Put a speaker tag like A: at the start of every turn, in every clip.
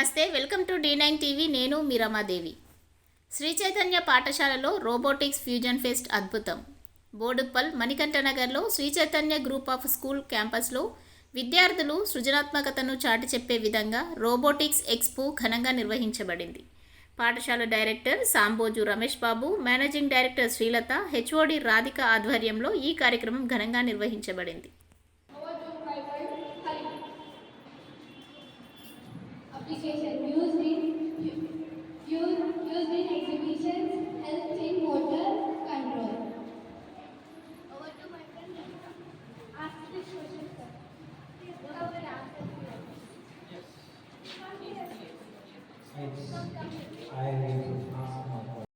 A: నమస్తే, welcome to D9 TV. నేను మీ రమాదేవి. శ్రీ చైతన్య పాఠశాలలో రోబోటిక్స్ ఫ్యూజన్ ఫెస్ట్ అద్భుతం. బోడుప్పల్ మణికంఠనగర్లో Shri Chaitanya group of school క్యాంపస్లో విద్యార్థులు సృజనాత్మకతను చాటి చెప్పే విధంగా రోబోటిక్స్ ఎక్స్పో ఘనంగా నిర్వహించబడింది. పాఠశాల director Samboju Ramesh Babu, managing director Srilatha, HOD Radhika ఆధ్వర్యంలో ఈ కార్యక్రమం ఘనంగా నిర్వహించబడింది.
B: Application used in exhibitions helps in motor control. Over to my friend. Ask this question, sir. What are the answers?
C: Yes. I will ask my question.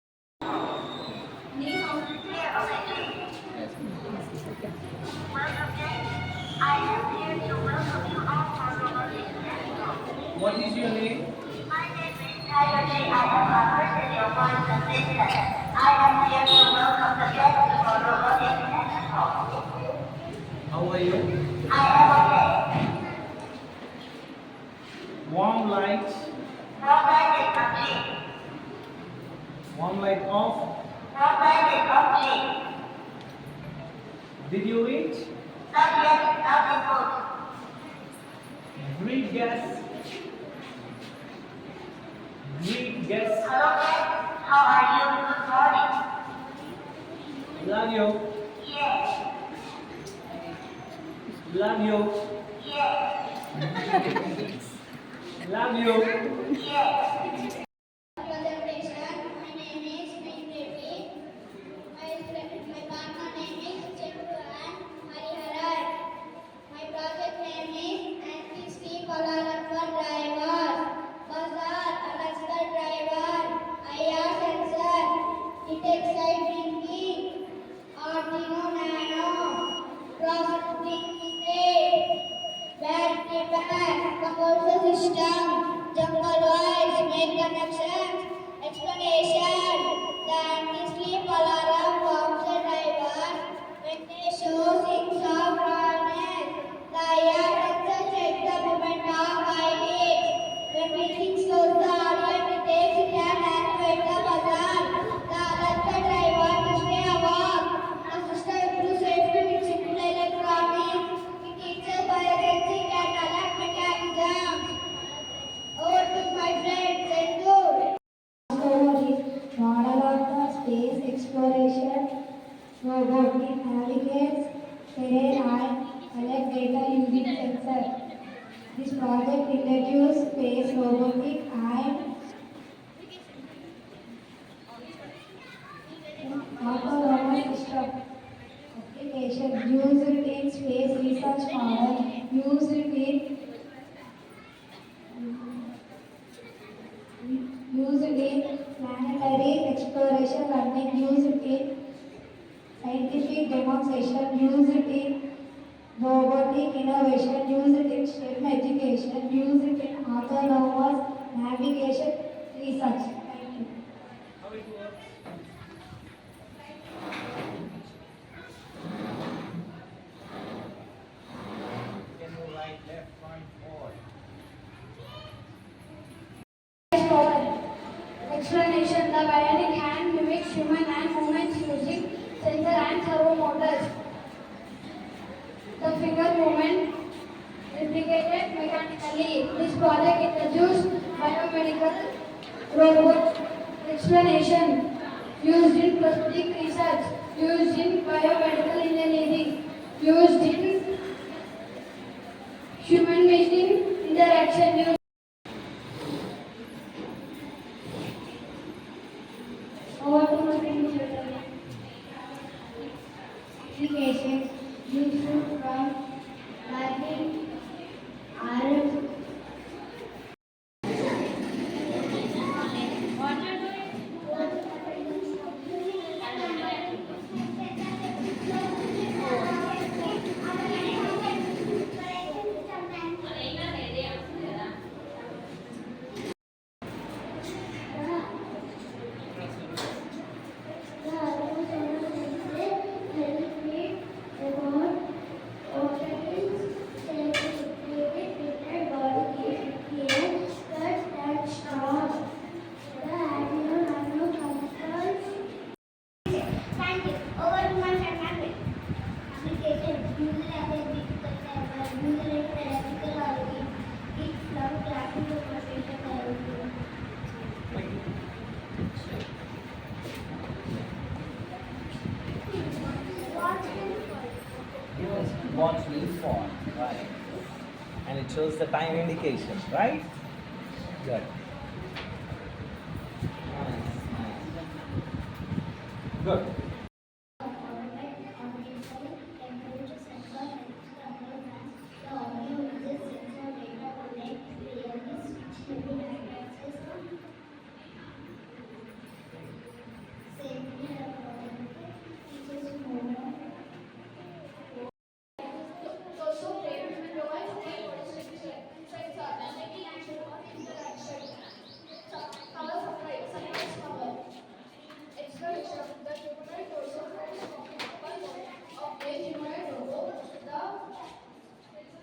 C: What is your name?
D: My name is Tayoti. I am a person your voice assistant. I am here to welcome the guests for Robotics Expo.
C: How are you?
D: I am okay.
C: Warm light.
D: Robot is okay.
C: Warm light off.
D: Robot is okay.
C: Did you eat?
D: Subject of the book.
C: Breathe gas. Breathe gas.
D: Hello guys, how are you? Good morning.
C: Love you.
D: Yes.
C: Love you.
D: Yes.
C: Love you.
D: Yes.
B: Presentation. My name is Maitreyi. My partner name is Chendu and Hariharan. My project name is NCC Kuala driver. Bazaar Alaska driver. IR sensor. Detect side blinking. Arduino Nano. Processing state. Battery pack. Computer system. Jungle wires. Make connections. Explanation. The anti-sleep alarm warms the driver when they show signs of dryness. The IR sensor checks the movement of eyelids. When breathing slows the audio takes it and activates the buzzer. The Alaska driver to stay awake. The system improves safety with simple electronics. It teaches biosensing and alert mechanisms. Over to my friend Sendu. Model of the space exploration robot navigates terrain and collect data using sensor. This project introduces space robotic and autonomous system application used in space research model, used in planetary exploration learning, used in scientific demonstration, used in robotic innovation, used in STEM education, used in autonomous navigation research. Thank you.
C: How it works? Can you right, left, front, forward?
B: Explanation. The bionic hand mimics human hand movements using sensor and servo motors. The finger movement replicated mechanically. This project introduced biomedical robot explanation used in prosthetic research, used in biomedical engineering, used in human machine interaction. Over to my friend Chaitanya. Applications useful from learning are
C: 24, right? And it shows the time indication, right? Good. Nice. Good.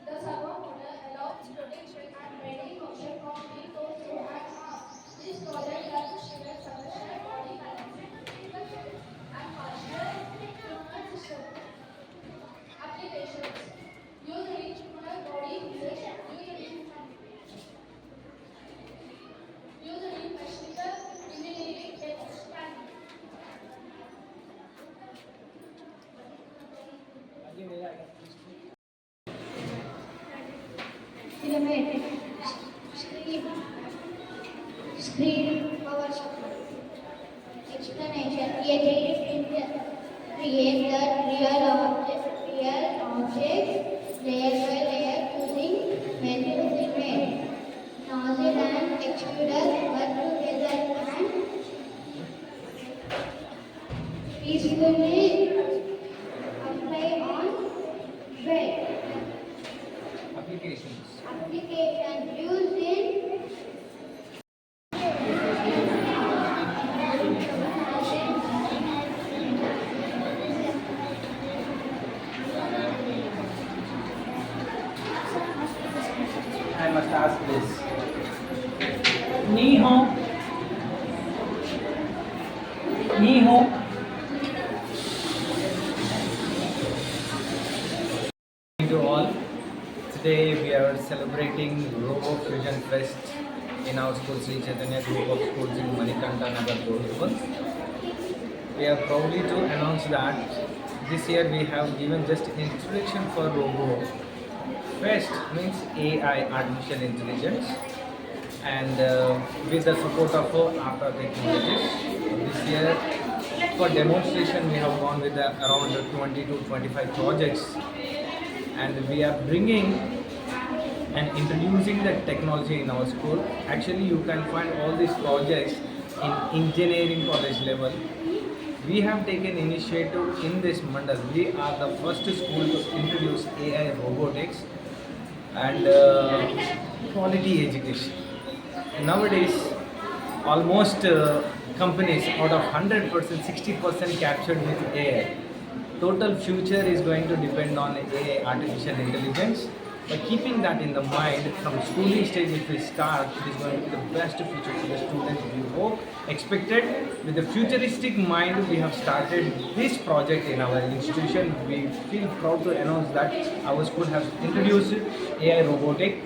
B: The servo motor allows protection and braiding motion from the torso and arm. This project helps students understand body balance and posture human system. Applications. Usually human body usually mechanical engineering demonstration. Filament, screen, power supply. Explanation. A 3D printer creates the real object layer by layer using metal cement. Nozzle and extruder work together and peacefully apply on bed.
C: Applications.
B: Application used in
C: I must ask this. Ni hao. Ni hao. To all. Today we are celebrating Robo Fusion Fest in our school, Sri Chaitanya Group of Schools in Manikanta Nagar, Bodhpal. We are proudly to announce that this year we have given just introduction for Robo. Fest means AI, artificial intelligence, and with the support of APA technologies. This year, for demonstration, we have gone with around 20 to 25 projects, and we are bringing and introducing the technology in our school. Actually, you can find all these projects in engineering college level. We have taken initiative in this mandal. We are the first school to introduce AI robotics and quality education. Nowadays, almost companies out of 100%, 60% captured with AI. Total future is going to depend on AI, artificial intelligence. By keeping that in the mind, from schooling stage if we start, it is going to be the best future for the students. We hope, expected, with the futuristic mind we have started this project in our institution. We feel proud to announce that our school has introduced AI robotic.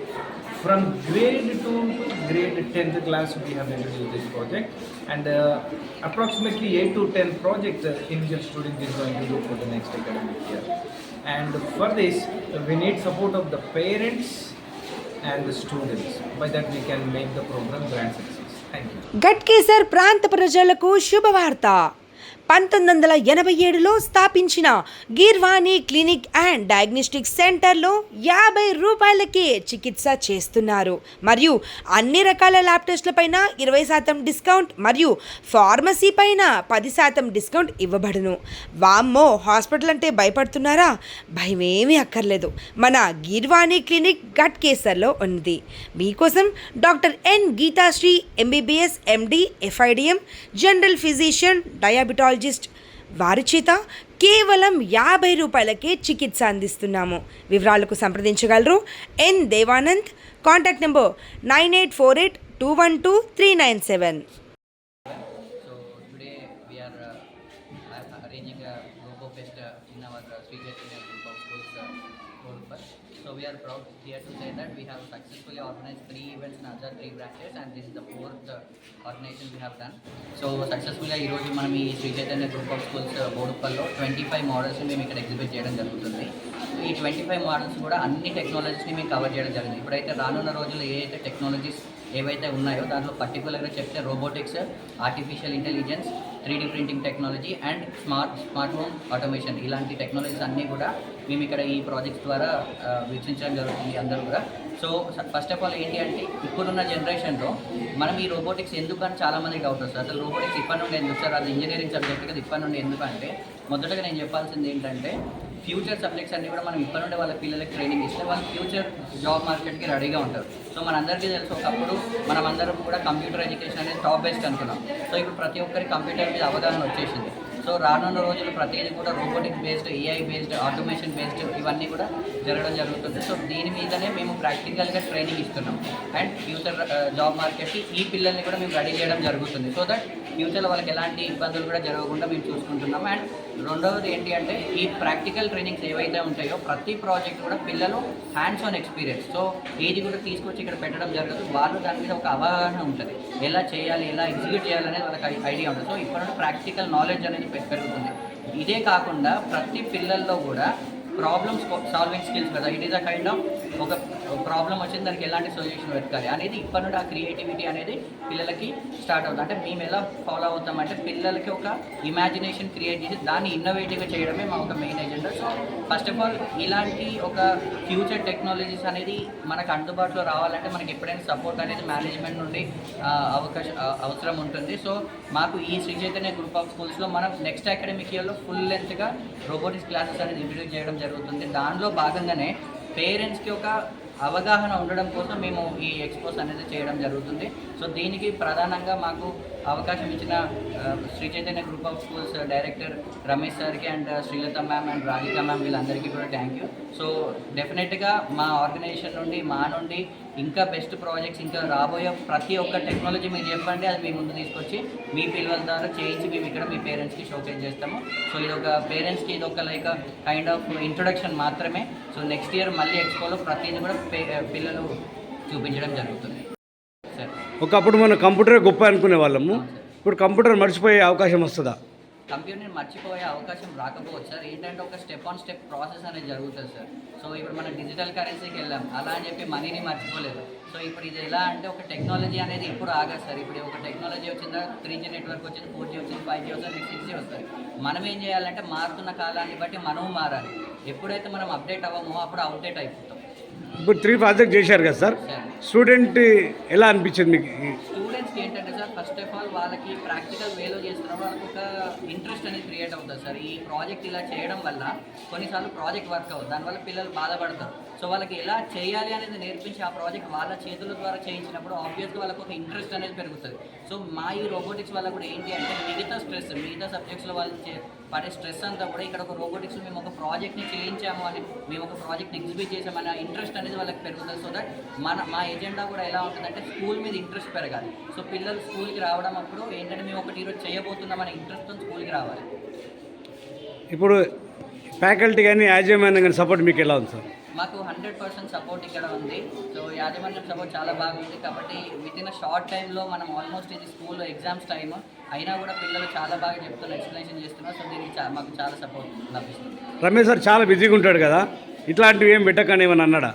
C: From grade 2 to grade 10th class we have introduced this project, and approximately 8 to 10 projects individual student is going to do for the next academic year. And for this, we need support of the parents and the students. By that we can make the program grand success. Thank you.
E: Ghatkesar ప్రాంత ప్రజలకు శుభవార్త. 1987లో స్థాపించిన Geervani clinic and diagnostic సెంటర్లో 50 రూపాయలకే చికిత్స చేస్తున్నారు. మరియు అన్ని రకాల ల్యాబ్ టెస్టులపైన 20% డిస్కౌంట్ మరియు ఫార్మసీ పైన 10% డిస్కౌంట్ ఇవ్వబడును. వామ్మో, హాస్పిటల్ అంటే భయపడుతున్నారా? భయమేమీ అక్కర్లేదు. మన గీర్వాణి క్లినిక్ గట్కేసర్లో ఉంది. మీకోసం doctor N Geethasri MBBS MD FIDM general physician diabetologist వారి చేత కేవలం 50 రూపాయలకే చికిత్స అందిస్తున్నాము. వివరాలకు సంప్రదించగలరు N Devanand. Contact number 9848212397.
F: So today we are arranging a Robo Fest in our Sri Chaitanya Group of Schools, Bodhpal. So we are proud here to say that we have successfully organized 3 events in other 3 branches, and this is the 4th organization we have done. So successfully ఈ రోజు మనం ఈ Shri Chaitanya group of schools బోడుపల్లో 25 models మేము ఇక్కడ exhibit చేయడం జరుగుతుంది. ఈ ఈ 25 మోడల్స్ కూడా అన్ని టెక్నాలజీస్ని మేము కవర్ చేయడం జరిగింది. ఇప్పుడైతే రానున్న రోజుల్లో ఏవైతే టెక్నాలజీస్ ఏవైతే ఉన్నాయో దాంట్లో పర్టికులర్గా చెప్తే robotics, artificial intelligence, 3D printing technology and smart home automation, ఇలాంటి టెక్నాలజీస్ అన్నీ కూడా మేము ఇక్కడ ఈ ప్రాజెక్ట్స్ ద్వారా వీక్షించడం జరుగుతుంది అందరూ కూడా. సో ఫస్ట్ ఆఫ్ ఆల్ ఏంటి అంటే ఇప్పుడున్న జనరేషన్లో మనం ఈ రోబోటిక్స్ ఎందుకని చాలామందికి డౌట్ వస్తుంది. అసలు రోబోటిక్స్ ఇప్పటి నుండి ఎందుకు సార్, అది ఇంజనీరింగ్ సబ్జెక్ట్ కదా, ఇప్పటి నుండి ఎందుకంటే మొదటగా నేను చెప్పాల్సింది ఏంటంటే ఫ్యూచర్ సబ్జెక్ట్స్ అన్నీ కూడా మనం ఇప్పటి నుండి వాళ్ళ పిల్లలకి ట్రైనింగ్ ఇస్తే వాళ్ళు ఫ్యూచర్ జాబ్ మార్కెట్కి రెడీగా ఉంటారు. సో మనందరికీ తెలుసు ఒకప్పుడు మనమందరం కూడా కంప్యూటర్ ఎడ్యుకేషన్ అనేది టాప్ బేస్డ్ అనుకున్నాం. సో ఇప్పుడు ప్రతి ఒక్కరికి కంప్యూటర్ మీద అవగాహన వచ్చేసింది. సో రానున్న రోజులు ప్రతిదీ కూడా robotic based, AI based, automation based ఇవన్నీ కూడా జరగడం జరుగుతుంది. సో దీని మీదనే మేము ప్రాక్టికల్గా ట్రైనింగ్ ఇస్తున్నాం అండ్ ఫ్యూచర్ జాబ్ మార్కెట్కి ఈ పిల్లల్ని కూడా మేము రెడీ చేయడం జరుగుతుంది. సో దట్ ఫ్యూచర్లో వాళ్ళకి ఎలాంటి ఇబ్బందులు కూడా జరగకుండా మేము చూసుకుంటున్నాం. అండ్ రెండవది ఏంటి అంటే ఈ ప్రాక్టికల్ ట్రైనింగ్స్ ఏవైతే ఉంటాయో ప్రతి ప్రాజెక్ట్ కూడా పిల్లలు హ్యాండ్స్ ఆన్ ఎక్స్పీరియన్స్, సో ఏది కూడా తీసుకొచ్చి ఇక్కడ పెట్టడం జరగదు. వాళ్ళు దాని మీద ఒక అవగాహన ఉంటుంది, ఎలా చేయాలి, ఎలా ఎగ్జిక్యూట్ చేయాలనేది వాళ్ళకి ఐడియా ఉంటుంది. సో ఇప్పుడు ప్రాక్టికల్ నాలెడ్జ్ అనేది పెరుగుతుంది. ఇదే కాకుండా ప్రతి పిల్లల్లో కూడా ప్రాబ్లమ్స్ సాల్వింగ్ స్కిల్స్ కదా, it is a kind of ఒక ప్రాబ్లం వచ్చింది దానికి ఎలాంటి సొల్యూషన్ వెతకాలి అనేది ఇప్పటి నుండి ఆ క్రియేటివిటీ అనేది పిల్లలకి స్టార్ట్ అవుతుంది. అంటే మేము ఎలా ఫాలో అవుతామంటే పిల్లలకి ఒక ఇమాజినేషన్ క్రియేట్ చేసి దాన్ని ఇన్నోవేటివ్గా చేయడమే మా ఒక main agenda. So first of all ఇలాంటి ఒక ఫ్యూచర్ టెక్నాలజీస్ అనేది మనకు అందుబాటులో రావాలంటే మనకి ఎప్పుడైనా సపోర్ట్ అనేది మేనేజ్మెంట్ నుండి అవసరం ఉంటుంది. సో మాకు ఈ శ్రీ చైతన్య గ్రూప్ ఆఫ్ స్కూల్స్లో మనం నెక్స్ట్ అకాడమిక్ ఇయర్లో ఫుల్ లెంత్గా రోబోటిక్స్ క్లాసెస్ అనేది ఇంట్రడ్యూస్ చేయడం జరుగుతుంది. దానిలో భాగంగానే పేరెంట్స్కి ఒక అవగాహన ఉండడం కోసం మేము ఈ ఎక్స్పోస్ అనేది చేయడం జరుగుతుంది. సో దీనికి ప్రధానంగా మాకు అవకాశం ఇచ్చిన Shri Chaitanya group of schools director Ramesh సార్కి and Srilatha ma'am and Radhika ma'am వీళ్ళందరికీ కూడా థ్యాంక్ యూ. సో డెఫినెట్గా మా ఆర్గనైజేషన్ నుండి ఇంకా బెస్ట్ ప్రాజెక్ట్స్ ఇంకా రాబోయే ప్రతి ఒక్క టెక్నాలజీ మీరు చెప్పండి, అది మీ ముందు తీసుకొచ్చి మీ పిల్లల ద్వారా చేయించి మేము ఇక్కడ మీ పేరెంట్స్కి షోకేస్ చేస్తాము. సో ఇది ఒక పేరెంట్స్కి ఇది ఒక లైక్ కైండ్ ఆఫ్ ఇంట్రొడక్షన్ మాత్రమే. సో నెక్స్ట్ ఇయర్ మళ్ళీ ఎక్స్పోలో ప్రతిదీ కూడా పిల్లలు చూపించడం జరుగుతుంది. సార్
G: ఒకప్పుడు మనం కంప్యూటర్ గొప్ప అనుకునే వాళ్ళము, ఇప్పుడు కంప్యూటర్ మర్చిపోయే అవకాశం వస్తుందా?
F: కంప్యూటర్ని మర్చిపోయే అవకాశం రాకపోవచ్చు సార్. ఏంటంటే ఒక స్టెప్ ఆన్ స్టెప్ ప్రాసెస్ అనేది జరుగుతుంది సార్. సో ఇప్పుడు మనం డిజిటల్ కరెన్సీకి వెళ్ళాం, అలా అని చెప్పి మనీని మర్చిపోలేదు. సో ఇప్పుడు ఇది ఎలా అంటే ఒక టెక్నాలజీ అనేది ఎప్పుడు ఆగదు సార్. ఇప్పుడు ఒక టెక్నాలజీ వచ్చిందా, 3G నెట్వర్క్ వచ్చింది, 4G వచ్చింది, 5G వస్తుంది, 6G వస్తుంది. మనం ఏం చేయాలంటే మారుతున్న కాలాన్ని బట్టి మనం మారాలి. ఎప్పుడైతే మనం అప్డేట్ అవ్వమో అప్పుడు అవుట్డేట్ అయిపోతాం.
G: ఇప్పుడు 3 ప్రాజెక్ట్ చేశారు కదా సార్, స్టూడెంట్ ఎలా అనిపించింది మీకు?
F: స్టూడెంట్స్కి ఏంటంటే సార్ ఫస్ట్ ఆఫ్ ఆల్ వాళ్ళకి ప్రాక్టికల్ వేలో చేస్తున్నప్పుడు వాళ్ళకి ఒక ఇంట్రెస్ట్ అనేది క్రియేట్ అవుతుంది సార్. ఈ ప్రాజెక్ట్ ఇలా చేయడం వల్ల కొన్నిసార్లు ప్రాజెక్ట్ వర్క్ అవ్వదు, దానివల్ల పిల్లలు బాధపడతారు. సో వాళ్ళకి ఎలా చేయాలి అనేది నేర్పించి ఆ ప్రాజెక్ట్ వాళ్ళ చేతుల ద్వారా చేయించినప్పుడు ఆబ్వియస్గా వాళ్ళకి ఒక ఇంట్రెస్ట్ అనేది పెరుగుతుంది. సో మా ఈ రోబోటిక్స్ వల్ల కూడా ఏంటి అంటే మిగతా సబ్జెక్ట్స్లో వాళ్ళు పడే స్ట్రెస్ అంతా కూడా ఇక్కడ ఒక రోబోటిక్స్ మేము ఒక ప్రాజెక్ట్ని చేయించాము అని, మేము ఒక ప్రాజెక్ట్ని ఎగ్జిబిట్ చేసామని ఇంట్రెస్ట్ అనేది వాళ్ళకి పెరుగుతుంది. సో దట్ మా ఎజెండా కూడా ఎలా ఉంటుందంటే స్కూల్ మీద ఇంట్రెస్ట్ పెరగాలి. సో పిల్లలు స్కూల్కి రావడం అప్పుడు ఏంటంటే మేము ఒకటి ఈరోజు చేయబోతున్నామనే ఇంట్రెస్ట్తో స్కూల్కి రావాలి.
G: ఇప్పుడు ఫ్యాకల్టీ కానీ యాజమాన్యం కానీ సపోర్ట్ మీకు ఎలా ఉంది సార్?
F: మాకు 100% సపోర్ట్ ఇక్కడ ఉంది. సో యాజమాన్యం సపోర్ట్ చాలా బాగుంది. కాబట్టి విత్ ఇన్ షార్ట్ టైంలో మనం ఆల్మోస్ట్ ఇది స్కూల్లో ఎగ్జామ్స్ టైమ్ అయినా కూడా పిల్లలు చాలా బాగా చెప్తున్నారు, ఎక్స్ప్లెనేషన్ చేస్తున్నారు. సో దీనికి మాకు చాలా సపోర్ట్ లభిస్తుంది.
G: రమేష్ సార్ చాలా బిజీగా ఉంటాడు కదా, ఇట్లాంటివి ఏం పెట్టకని ఏమని అన్నాడా?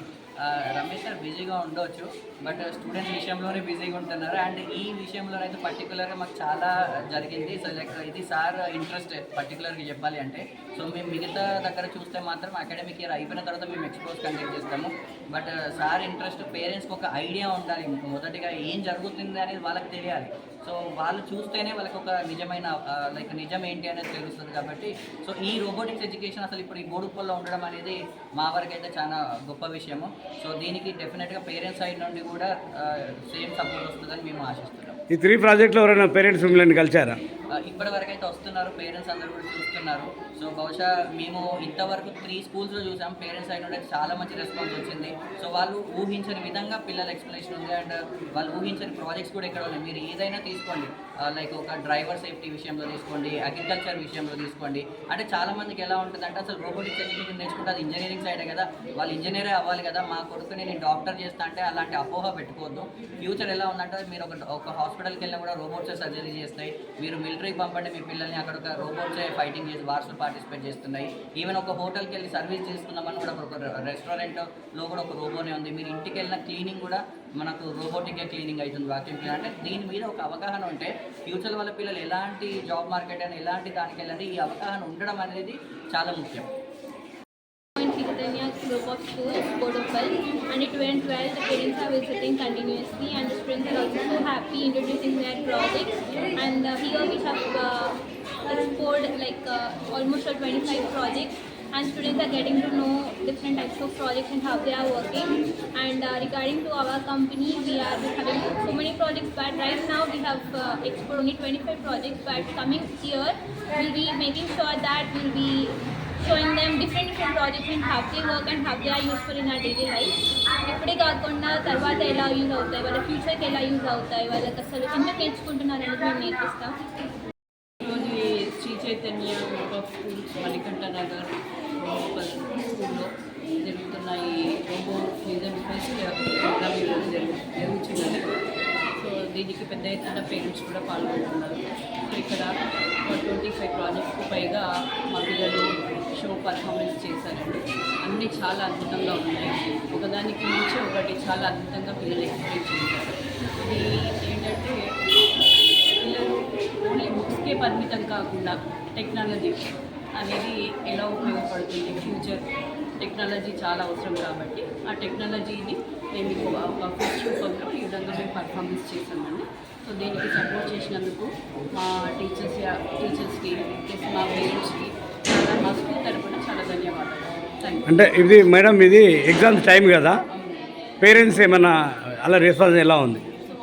F: రమేష్ సార్ బిజీగా ఉండవచ్చు, బట్ స్టూడెంట్స్ విషయంలోనే బిజీగా ఉంటున్నారు. అండ్ ఈ విషయంలో అయితే పర్టికులర్గా మాకు చాలా జరిగింది. సో లైక్ ఇది సార్ ఇంట్రెస్ట్ పర్టికులర్గా చెప్పాలి అంటే. సో మేము మిగతా దగ్గర చూస్తే మాత్రం అకాడమిక్ ఇయర్ అయిపోయిన తర్వాత మేము ఎక్స్పోజ్ కండక్ట్ చేస్తాము. బట్ సార్ ఇంట్రెస్ట్ పేరెంట్స్కి ఒక ఐడియా ఉండాలి, మొదటిగా ఏం జరుగుతుంది అనేది వాళ్ళకి తెలియాలి. సో వాళ్ళు చూస్తేనే వాళ్ళకి ఒక నిజమైన లైక్ నిజం ఏంటి అనేది తెలుస్తుంది. కాబట్టి సో ఈ రోబోటిక్స్ ఎడ్యుకేషన్ అసలు ఇప్పుడు ఈ బోడుప్పల్లో ఉండడం అనేది మా వరకు అయితే చాలా గొప్ప విషయము. సో దీనికి డెఫినెట్గా పేరెంట్స్ సైడ్ నుండి కూడా సేమ్ సపోర్ట్ వస్తుందని మేము ఆశిస్తున్నాం.
G: ఈ 3 ప్రాజెక్టులో ఎవరైనా పేరెంట్స్ మిమ్మల్ని కలిసారా?
F: ఇప్పటి వరకు అయితే వస్తున్నారు, పేరెంట్స్ అందరూ కూడా చూస్తున్నారు. సో బహుశా మేము ఇంతవరకు 3 స్కూల్స్లో చూసాం, పేరెంట్స్ సైడ్ నుండి చాలా మంచి రెస్పాన్స్ వచ్చింది. సో వాళ్ళు ఊహించని విధంగా పిల్లల ఎక్స్ప్లెనేషన్ ఉంది అండ్ వాళ్ళు ఊహించని ప్రాజెక్ట్స్ కూడా ఇక్కడ ఉన్నాయి. మీరు ఏదైనా తీసుకోండి, లైక్ ఒక డ్రైవర్ సేఫ్టీ విషయంలో తీసుకోండి, అగ్రికల్చర్ విషయంలో తీసుకోండి. అంటే చాలామందికి ఎలా ఉంటుందంటే అసలు రోబోటిక్స్ ఎడ్యుకేషన్ నేర్చుకుంటే అది ఇంజనీరింగ్ సైడే కదా, వాళ్ళు ఇంజనీరే అవ్వాలి కదా, మా కొడుకుని నేను డాక్టర్ చేస్తా అంటే అలాంటి అపోహ పెట్టుకోవద్దు. ఫ్యూచర్ ఎలా ఉందంటే మీరు ఒక హాస్పిటల్కి వెళ్ళినా కూడా రోబోట్స్ సర్జరీ చేస్తాయి, మీరు మిలిటరీ మిలిటరీకి పంపండి మీ పిల్లల్ని, అక్కడ ఒక రోబోట్సే ఫైటింగ్ చేసి వార్స్లో పార్టిసిపేట్ చేస్తున్నాయి. ఈవెన్ ఒక హోటల్కి వెళ్ళి సర్వీస్ చేసుకుందామని కూడా ఒక రెస్టారెంట్లో కూడా ఒక రోబోనే ఉంది. మీరు ఇంటికి వెళ్ళిన క్లీనింగ్ కూడా మనకు రోబోటిక్గా క్లీనింగ్ అవుతుంది, వాక్యూమ్ క్లీనర్. అంటే దీని మీద ఒక అవగాహన ఉంటే ఫ్యూచర్ వాళ్ళ పిల్లలు ఎలాంటి జాబ్ మార్కెట్ అని ఎలాంటి దానికి వెళ్ళండి, ఈ అవగాహన ఉండడం అనేది చాలా ముఖ్యం.
H: In Chaitanya group of schools, Boduppal, and it went well. The parents are visiting continuously, and the students are also so happy introducing their projects. And here we have explored like almost 25 projects, and students are getting to know different types of projects and how they are working. And regarding to our company, we are having so many projects, but right now we have explored only 25 projects. But coming year, we'll be making sure that we'll be showing them different projects and how they work and how they are useful in our daily life. ఇప్పుడే కాకుండా తర్వాత ఎలా use అవుతాయి, వాళ్ళ ఫ్యూచర్కి ఎలా use అవుతాయి, వాళ్ళకి అసలు ఎందుకు నేర్చుకుంటున్నారు అనేది మేము నేర్పిస్తాం.
I: ఈరోజు ఈ Shri Chaitanya group of schools Manikanta Nagar స్కూల్లో జరుగుతున్న ఈ రోబో ఫ్యూజన్ ఫెస్ట్ ప్రోగ్రామ్ ఈరోజు జరుగుతున్నది. సో దీనికి పెద్ద ఎత్తున పేరెంట్స్ కూడా పాల్గొంటున్నారు. సో ఇక్కడ 25 ప్రాజెక్ట్స్కి పైగా మా పిల్లలు షో పర్ఫార్మెన్స్ చేశారండి. అన్నీ చాలా అద్భుతంగా ఉన్నాయి, ఒకదానికి మించి ఒకటి చాలా అద్భుతంగా పిల్లలు ఎక్స్ప్లెయిన్ చేశారు. ఇది ఏంటంటే పిల్లలు ఓన్లీ బుక్స్కే పరిమితం కాకుండా టెక్నాలజీ అనేది ఎలా ఉపయోగపడుతుంది, ఫ్యూచర్ టెక్నాలజీ చాలా అవసరం కాబట్టి ఆ టెక్నాలజీని మేము ఒక ఫెస్ట్ రూపంలో ఈ విధంగా మేము పర్ఫార్మెన్స్ చేసామండి. సో దీనికి సపోర్ట్ చేసినందుకు మా టీచర్స్కి ప్లస్ మా పేరెంట్స్కి చాలా మా స్కూల్ తరఫున చాలా ధన్యవాదాలు. Thank you.
G: అంటే ఇది మేడం ఇది ఎగ్జామ్స్ టైం కదా, పేరెంట్స్ ఏమైనా అలా రెస్పాన్స్ ఎలా ఉంది?
I: సో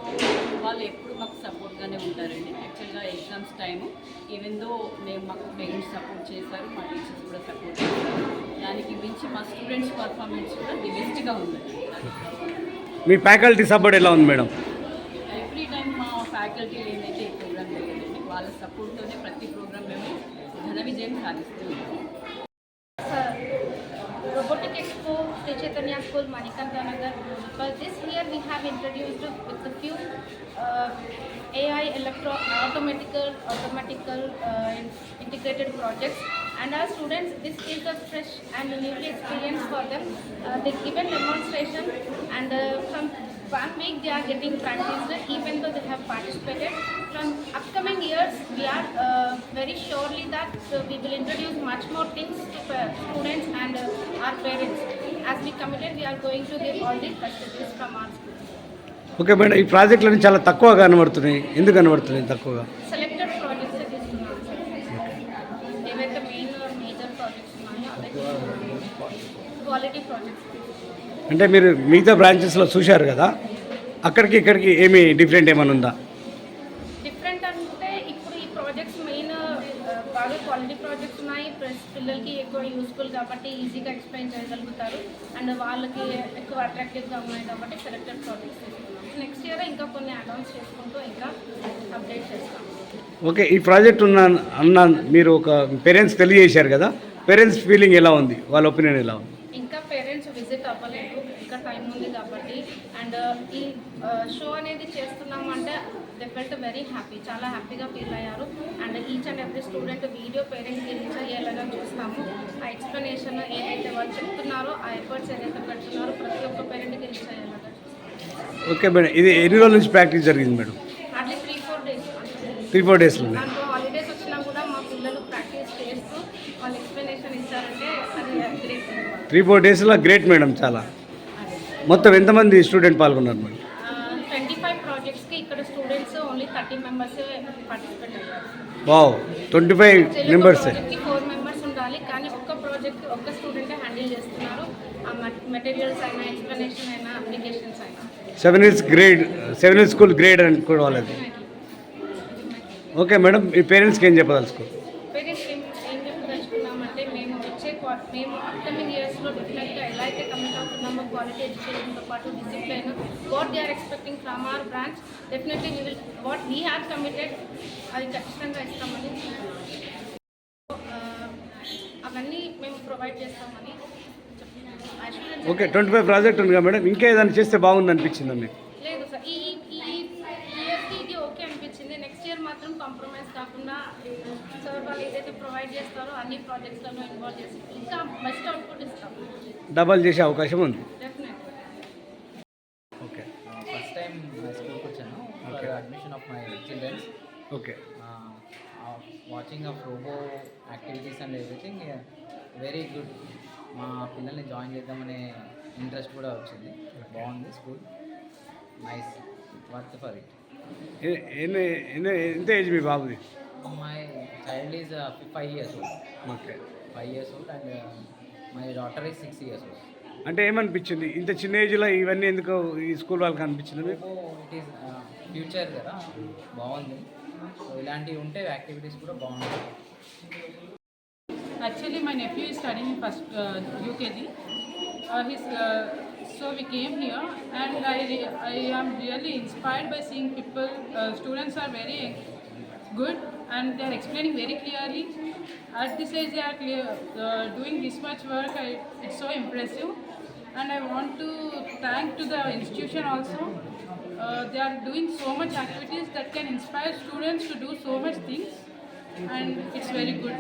I: వాళ్ళు ఎప్పుడు మాకు సపోర్ట్గానే ఉంటారండి. యాక్చువల్గా ఎగ్జామ్స్ టైము ఈవెన్ దో మేము మాకు పేరెంట్స్ సపోర్ట్ చేశారు, మా టీచర్స్ కూడా సపోర్ట్ చేశారు. దానికి మించి మా స్టూడెంట్స్ పర్ఫార్మెన్స్ కూడా ది బెస్ట్గా ఉంది.
G: మీ ఫ్యాకల్టీ సపోర్ట్ ఎలా ఉంది మేడం?
I: ఎవ్రీ టైం మా ఫ్యాకల్టీ ఏంటంటే ఈ ప్రోగ్రామ్ జరిగిందండి, వాళ్ళ సపోర్ట్తోనే ప్రతి ప్రోగ్రామ్ మేము ఘన విజయం సాధిస్తూ ఉంటాం.
H: Robotic Expo, Sri Chaitanya School, Manikantha Nagar, Boduppal. This year we have introduced with a few AI, automatical integrated projects. And our students, this is a fresh and newly experience for them. They given demonstration, and from 1 week they are getting practiced, even though they have participated. From upcoming years, we are very surely that we will introduce much more things to students and our parents. As we committed, we are going to give all the facilities from our school.
G: Okay madam, ఈ ప్రాజెక్టులన్నీ చాలా తక్కువ కనబడుతున్నాయి, ఎందుకు కనబడుతున్నాయి తక్కువగా?
H: Selected projects తీసుకున్నాం sir. ఏవైతే మేజర్ ప్రాజెక్ట్స్ ఉన్నాయో అలాగే క్వాలిటీ ప్రాజెక్ట్స్.
G: అంటే మీరు మిగతా బ్రాంచెస్లో చూశారు కదా, అక్కడికి ఇక్కడికి ఏమి డిఫరెంట్ ఏమైనా ఉందా?
H: డిఫరెంట్ అంటే ఇప్పుడు ఈ ప్రాజెక్ట్స్ మెయిన్ బాగా క్వాలిటీ ప్రాజెక్ట్స్ ఉన్నాయి, ప్లస్ పిల్లలకి ఎక్కువ యూస్ఫుల్ కాబట్టి ఈజీగా ఎక్స్ప్లెయిన్ చేయగలుగుతారు, అండ్ వాళ్ళకి ఎక్కువ అట్రాక్టివ్గా ఉన్నాయి కాబట్టి సెలెక్టెడ్ ప్రాజెక్ట్స్ తీసుకున్నాం. నెక్స్ట్ ఇయర్ ఇంకా కొన్ని అడ్వాన్స్ చేసుకుంటూ ఇంకా అప్డేట్ చేస్తాం.
G: ఓకే, ఈ ప్రాజెక్ట్ అన్న మీరు ఒక పేరెంట్స్ తెలియజేశారు కదా, పేరెంట్స్ ఫీలింగ్ ఎలా ఉంది, వాళ్ళ ఒపీనియన్ ఎలా ఉంది?
H: ఇంకా పేరెంట్స్ విజిట్ అవ్వలేదు, ఇంకా టైం ఉంది కాబట్టి. అండ్ ఈ షో అనేది చేస్తున్నాము అంటే దే ఫెల్ట్ వెరీ హ్యాపీ, చాలా హ్యాపీగా ఫీల్ అయ్యారు. And each and every student video పేరెంట్స్కి రీచ్ అయ్యేలాగా చూస్తాము. ఆ ఎక్స్ప్లెనేషన్ ఏదైతే వాళ్ళు చెప్తున్నారో, ఆ ఎఫర్ట్స్ ఏదైతే పెడుతున్నారో ప్రతి ఒక్క పేరెంట్కి రీచ్ అయ్యేలాగా చూస్తాము.
G: ఓకే మేడం, ఇది ఎన్ని రోజుల నుంచి ప్రాక్టీస్ జరిగింది మేడం?
H: అట్లీ 3-4 days.
G: 3-4 డేస్లో.
H: దాంట్లో హాలిడేస్ వచ్చినా కూడా మా పిల్లలు ప్రాక్టీస్ చేస్తూ వాళ్ళు ఎక్స్ప్లెనేషన్ ఇచ్చారంటే అది గ్రేట్.
G: 3-4 డేస్లో గ్రేట్ మేడం. చాలా మొత్తం ఎంతమంది స్టూడెంట్ పాల్గొన్నారు మేడం?
H: 25 ప్రాజెక్ట్స్కి ఇక్కడ స్టూడెంట్స్ ఓన్లీ 30 మెంబర్స్ పార్టిసిపేట్ అయ్యారు.
G: Wow, 25 members.
H: 4 మెంబర్స్ ఉండాలి, కానీ ఒక్క ప్రాజెక్ట్ ఒక్క స్టూడెంటే హ్యాండిల్ చేస్తున్నారు. ఆ మెటీరియల్స్ అయినా, ఎక్స్ప్లెనేషన్ అయినా, అప్లికేషన్స్ అయినా. 7 ఇయర్స్
G: స్కూల్ గ్రేడ్ అని కూడా వాళ్ళది. ఓకే మేడం, ఈ పేరెంట్స్కి ఏం చెప్పదలుచుకోరు?
H: పేరెంట్స్ ఏం చెప్పదలుచుకున్నామంటే మేము అప్కమింగ్ ఇయర్స్లో డెఫినెట్గా ఎలా అయితే కమిట్ అవుతున్నామో క్వాలిటీ ఎడ్యుకేషన్తో పాటు discipline, what they are expecting from our branch, definitely we will what we have committed అది ఖచ్చితంగా ఇస్తామని, అవన్నీ మేము ప్రొవైడ్ చేస్తామని చెప్తున్నాము.
G: ఓకే, 25 ప్రాజెక్ట్ ఉంది కదా మేడం, ఇంకా ఏదైనా చేస్తే బాగుంది అనిపించిందా మీకు?
H: లేదు సార్, ఈ ఇయర్కి ఇది ఓకే అనిపించింది. నెక్స్ట్ ఇయర్ మాత్రం కాంప్రమైజ్ కాకుండా
J: కాకుండా సార్ వాళ్ళు ఏదైతే ప్రొవైడ్ చేస్తారో అన్ని ప్రాజెక్ట్స్లలో ఇన్వాల్వ్ చేసి ఇంకా బెస్ట్ అవుట్పుట్ ఇస్తాం
G: డబల్ చేసే అవకాశం ఉంది.
J: Definite.
G: Okay
F: first time my స్కూల్కి వచ్చాను for admission of my childrens.
G: Okay
F: watching of robo activities and everything very good. మా పిల్లల్ని జాయిన్ చేద్దామనే ఇంట్రెస్ట్ కూడా వచ్చింది. బాగుంది school, nice, worth for it.
G: ఎంత ఏజ్ మీ బాబుది?
F: My child is 5 years old.
G: Okay
F: 5 years old and my daughter is 6 years old.
G: అంటే ఏమనిపించింది ఇంత చిన్న ఏజ్లో ఇవన్నీ ఎందుకు ఈ స్కూల్ వాళ్ళకి అనిపించింది మీకు?
F: ఇట్ ఈస్ ఫ్యూచర్ కదా, బాగుంది. సో ఇలాంటివి ఉంటే యాక్టివిటీస్ కూడా బాగుంటాయి.
K: Actually, my nephew is studying first UKG. So we came here, and I am really inspired by seeing people. Students are very good, and they are explaining very clearly. At this age, they are doing this much work. It's so impressive, and I want to thank to the institution also. They are doing so much activities that can inspire students to do so much things, and it's very good.